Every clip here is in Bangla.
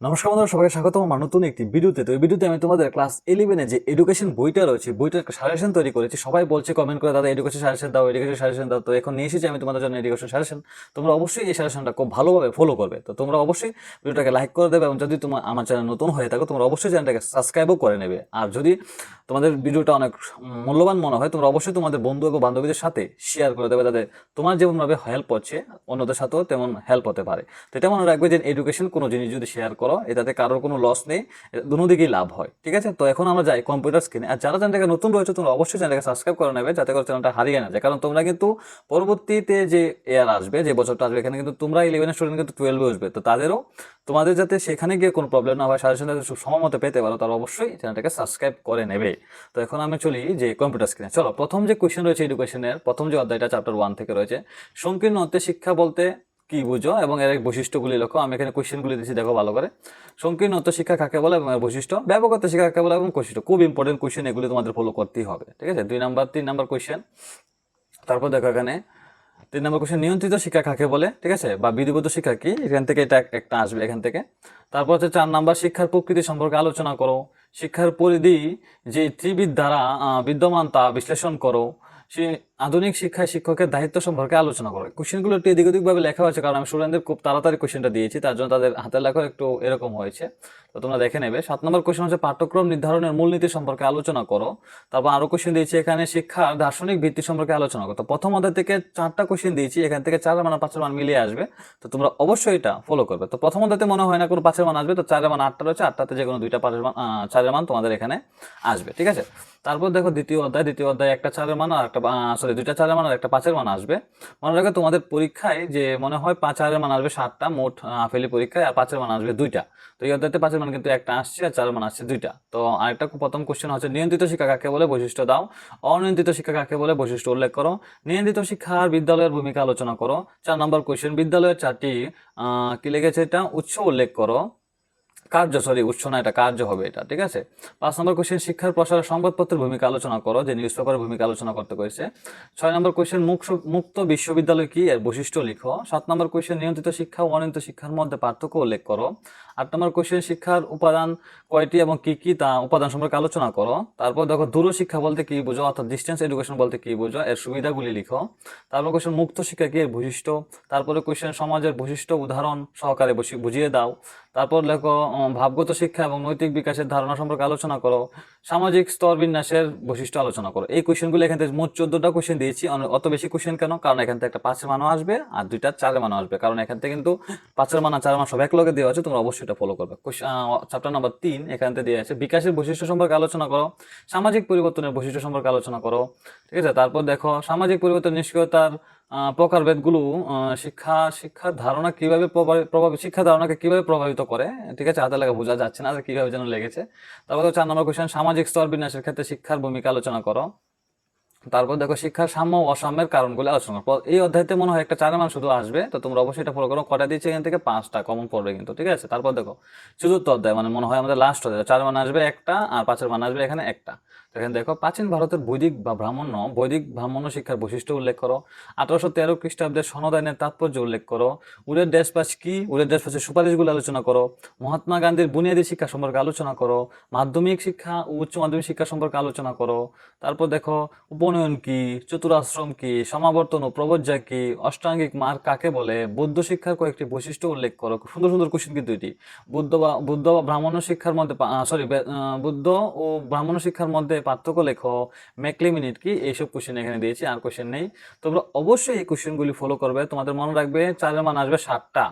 নমস্কার বন্ধুরা, সবাইকে স্বাগত আমার নতুন একটি ভিডিওতে। তো এই ভিডিওতে আমি তোমাদের ক্লাস 11 যে এডুকেশন বইটা রয়েছে, বইটার একটা সাজেশন তৈরি করেছি। সবাই বলছে কমেন্ট করে, দাদা এডুকেশন সাজেশন দাও, এডুকেশন সাজেশন দাও। তো এখন নিয়ে এসেছি আমি তোমাদের জন্য এডুকেশন সাজেশন। তোমরা অবশ্যই এই সাজেশনটা খুব ভালোভাবে ফলো করবে। তো তোমরা অবশ্যই ভিডিওটাকে লাইক করে দেবে, এবং যদি তোমার আমার চ্যানেল নতুন হয়ে থাকো তোমরা অবশ্যই চ্যানেলটাকে সাবস্ক্রাইবও করে নেবে। আর যদি তোমাদের ভিডিওটা অনেক মূল্যবান মনে হয় তোমরা অবশ্যই তোমাদের বন্ধু এবং বান্ধবীদের সাথে শেয়ার করে দেবে, যাতে তোমার যেমনভাবে হেল্প হচ্ছে অন্যদের সাথেও তেমন হেল্প হতে পারে। তো এটা মনে রাখবে যে এডুকেশন কোনো জিনিস যদি শেয়ার করো এটাতে কারোর কোনো লস নেই, দুনো দিকেই লাভ হয়। ঠিক আছে, তো এখন আমরা যাই কম্পিউটার স্ক্রিনে। আর যারা চ্যানেলটাকে নতুন রয়েছে তোমরা অবশ্যই চ্যানেলটাকে সাবস্ক্রাইব করে নেবে, যাতে করে চ্যানেলটা হারিয়ে না যায়। কারণ তোমরা কিন্তু পরবর্তীতে যে ইয়ার আসবে, যে বছরটা আসবে, এখানে কিন্তু তোমরা 11 স্টুডেন্ট কিন্তু 12 আসবে। তো তাদেরও তোমাদের যাতে সেখানে গিয়ে কোনো প্রবলেম না হয়, সাজেশন সময় মতো পেতে পারো, তারা অবশ্যই চ্যানেলটাকে সাবস্ক্রাইব করে নেবে। তো এখন আমি চলি যে কম্পিউটার স্ক্রিনে। চলো, প্রথম যে কোয়েশ্চেন রয়েছে এডুকেশনের প্রথম যে অধ্যায়টা চ্যাপ্টার 1 থেকে রয়েছে, সংকীর্ণ অর্থে শিক্ষা বলতে কি বুঝো এবং এর বৈশিষ্ট্যগুলি লেখো। আমি এখানে কোয়েশ্চেনগুলি দিচ্ছি, দেখো ভালো করে। সংকীর্ণ অর্থ শিক্ষা কাকে বলে এবং এর বৈশিষ্ট্য, ব্যাপক অর্থ শিক্ষা কাকে বলে এবং বৈশিষ্ট্য। খুব ইম্পর্টেন্ট কোয়েশ্চেন, এগুলি তোমাদের ফলো করতেই হবে। ঠিক আছে, 3 নাম্বার কোয়েশ্চেন। তারপর দেখো এখানে 3 নম্বর কোয়েশ্চেন, নিয়ন্ত্রিত শিক্ষা কাকে বলে, ঠিক আছে, বা বিধিবদ্ধ শিক্ষা কি, এখান থেকে এটা একটা আসবে এখান থেকে। তারপর হচ্ছে 4 নাম্বার, শিক্ষার প্রকৃতি সম্পর্কে আলোচনা করো। শিক্ষার পরিধি যে ত্রিবিদ দ্বারা বিদ্যমান তা বিশ্লেষণ করো। সে আধুনিক শিক্ষায় শিক্ষকের দায়িত্ব সম্পর্কে আলোচনা করো। কোশ্চেনগুলো একটু এদিক ওদিক ভাবে লেখা হয়েছে, কারণ আমি স্টুডেন্টদের খুব তাড়াতাড়ি কোশ্চেনটা দিয়েছি, তার জন্য তাদের হাতের লেখা একটু এরকম হয়েছে। তো তোমরা দেখে নেবে। 7 নম্বর কোশ্চেন হচ্ছে পাঠ্যক্রম নির্ধারণের মূলনীতি সম্পর্কে আলোচনা করো। তারপর আরো কোশ্চেন দিয়েছি এখানে, শিক্ষার দার্শনিক ভিত্তি সম্পর্কে আলোচনা করো। তো প্রথম অধ্যায় থেকে 4টা কোশ্চেন দিয়েছি, এখান থেকে 4 মান আর 5 মান মিলিয়ে আসবে। তো তোমরা অবশ্যই এটা ফলো করবে। তো প্রথম অধ্যায়তে মনে হয় না কোনো 5 মান আসবে, তো 4 মান 8টা রয়েছে, 8টাতে যে কোনো 2টা 5 মান 4 মান তোমাদের এখানে আসবে। ঠিক আছে, তারপর দেখো দ্বিতীয় অধ্যায় একটা 4 মান আর একটা 2টা 4 মান আর একটা 5 মান আসবে। মনে রাখো তোমাদের পরীক্ষায় যে মনে হয় 4 মান আসবে 7টা মোট ফেলি পরীক্ষায়, আর 5 মান আসবে 2টা। তো এই অধ্যায়তে 5 মান কিন্তু একটা আসছে, আর 4 মান আসছে 2টা। তো আরেকটা প্রথম কোশ্চেন হচ্ছে, নিয়ন্ত্রিত শিক্ষা কাকে বলে, বৈশিষ্ট্য দাও। অনিয়ন্ত্রিত শিক্ষা কাকে বলে, বৈশিষ্ট্য উল্লেখ করো। নিয়ন্ত্রিত শিক্ষার বিদ্যালয়ের ভূমিকা আলোচনা করো। 4 নম্বর কোশ্চেন, বিদ্যালয়ের 4টি কি লিখেছে এটা, উৎস উল্লেখ করো। উৎস না, এটা কার্য হবে এটা। ঠিক আছে, 5 নম্বর কোশ্চেন, শিক্ষার প্রসারে সংবাদপত্রের ভূমিকা আলোচনা করো, যে নিউজ পেপারের ভূমিকা আলোচনা করতে করেছে। 6 নম্বর কোশ্চেন, মুক্ত বিশ্ববিদ্যালয় কি, এর বৈশিষ্ট্য লিখো। 7 নম্বর কোশ্চেন, নিয়ন্ত্রিত শিক্ষা ও অনিয়ন্ত্রিত শিক্ষার মধ্যে পার্থক্য উল্লেখ করো। 8 নম্বর কোশ্চেন, শিক্ষার উপাদান কয়টি এবং কি কি তা উপাদান সম্পর্কে আলোচনা করো। তারপর দেখো, দূর শিক্ষা বলতে কি বুঝো, অর্থাৎ ডিস্টেন্স এডুকেশন বলতে কি বুঝো, এর সুবিধাগুলি লিখো। তারপর কোশ্চেন, মুক্ত শিক্ষা কি, এর বৈশিষ্ট্য। তারপরে কোশ্চেন, সমাজের বৈশিষ্ট্য উদাহরণ সহকারে বুঝিয়ে দাও। তারপর লেখো, ভাবগত শিক্ষা এবং নৈতিক বিকাশের ধারণা সম্পর্কে আলোচনা করো। সামাজিক স্তর বিন্যাসের বৈশিষ্ট্য আলোচনা করো। এই কোশ্চেনগুলো এখান থেকে মোট 14টা কোশ্চেন দিয়েছি। অত বেশি কোশ্চেন কেন, কারণ এখান থেকে একটা 5 মানও আসবে আর 2টা 4 মানও আসবে, কারণ এখান থেকে কিন্তু 5 মান আর 4 মান সব এক লগে দেওয়া আছে, তোমরা অবশ্যই এটা ফলো করবে। চ্যাপ্টার নাম্বার 3 এখান থেকে দেওয়া আছে, বিকাশের বৈশিষ্ট্য সম্পর্কে আলোচনা করো। সামাজিক পরিবর্তনের বৈশিষ্ট্য সম্পর্কে আলোচনা করো। ঠিক আছে, তারপর দেখো, সামাজিক পরিবর্তন নিষ্ক্রিয়তার প্রকারভেদগুলো, শিক্ষার ধারণা কিভাবে শিক্ষা ধারণাকে কিভাবে প্রভাবিত করে। ঠিক আছে, হাতে লেখা বোঝা যাচ্ছে না কিভাবে যেন লেগেছে। তারপর 4 নম্বর কোশ্চেন, সামাজিক স্তর বিন্যাসের ক্ষেত্রে শিক্ষার ভূমিকা আলোচনা করো। তারপর দেখো, শিক্ষার সাম্য ও অসাম্যের কারণগুলো আলোচনা করো। এই অধ্যায়তে মনে হয় একটা 4 মান শুধু আসবে, তো তোমরা অবশ্যই এটা ফলো করো। কটা দিয়েছে এখান থেকে, 5টা কমন পড়বে কিন্তু। ঠিক আছে, তারপর দেখো, চতুর্থ অধ্যায় মানে মনে হয় আমাদের লাস্ট অধ্যায়, 4 মান আসবে একটা আর 5 মান আসবে এখানে একটা। তো এখানে দেখো, প্রাচীন ভারতের বৈদিক ব্রাহ্মণ্য শিক্ষার বৈশিষ্ট্য উল্লেখ করো। 1813 খ্রিস্টাব্দের সনদ আইনের তাৎপর্য উল্লেখ করো। উডের ড্যাশপাস কি, উডের ড্যাশপাসের সুপারিশগুলো আলোচনা করো। মহাত্মা গান্ধীর বুনিয়াদী শিক্ষা সম্পর্কে আলোচনা করো। মাধ্যমিক শিক্ষা ও উচ্চ মাধ্যমিক শিক্ষা সম্পর্কে আলোচনা করো। তারপর দেখো, উপনয়ন কি, চতুরাশ্রম কি, সমাবর্তন ও প্রবজ্জা কি, অষ্টাঙ্গিক মার্গ কাকে বলে, বৌদ্ধ শিক্ষার কয়েকটি বৈশিষ্ট্য উল্লেখ করো। খুব সুন্দর সুন্দর কোশ্চেন কিন্তু এটি। বুদ্ধ বা ব্রাহ্মণ শিক্ষার মধ্যে বুদ্ধ ও ব্রাহ্মণ শিক্ষার মধ্যে পার্থক্য লেখো। ম্যাকলে মিনিট কি, এইসব কোশ্চেন এখানে দিয়েছি, আর কোশ্চেন নেই। তোমরা অবশ্যই এই কোশ্চেনগুলি ফলো করবে। তোমাদের মনে রাখবে 4 মান আসবে 7টা।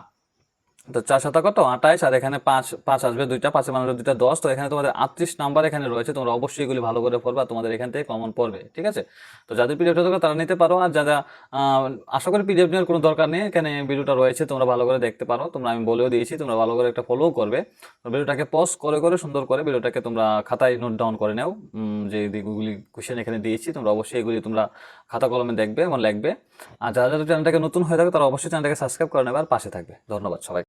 তো 4 7 কত, 28, আর এখানে 5 আসবে 2টা, 5 মানে 2টা 10। তো এখানে তোমাদের 38 নাম্বার এখানে রয়েছে, তোমরা অবশ্যই এগুলি ভালো করে পড়বে, তোমাদের এখান থেকে কমন পড়বে। ঠিক আছে, তো যাদের পিডিএফটা দরকার তারা নিতে পারো, আর যারা আশা করি পিডিএফ নেওয়ার কোনো দরকার নেই, এখানে ভিডিওটা রয়েছে, তোমরা ভালো করে দেখতে পারো। তোমরা আমি বলেও দিয়েছি, তোমরা ভালো করে একটা ফলো করবে। ভিডিওটাকে পজ করে করে সুন্দর করে ভিডিওটাকে তোমরা খাতায় নোট ডাউন করে নাও। যে দিকগুলি কোশ্চেন এখানে দিয়েছি তোমরা অবশ্যই এগুলি তোমরা খাতা কলমে দেখবে এবং লিখবে। আর যারা যারা চ্যানেলটাকে নতুন হয়ে থাকে তারা অবশ্যই চ্যানেলটাকে সাবস্ক্রাইব করে নেবে আর পাশে থাকবে। ধন্যবাদ সবাই।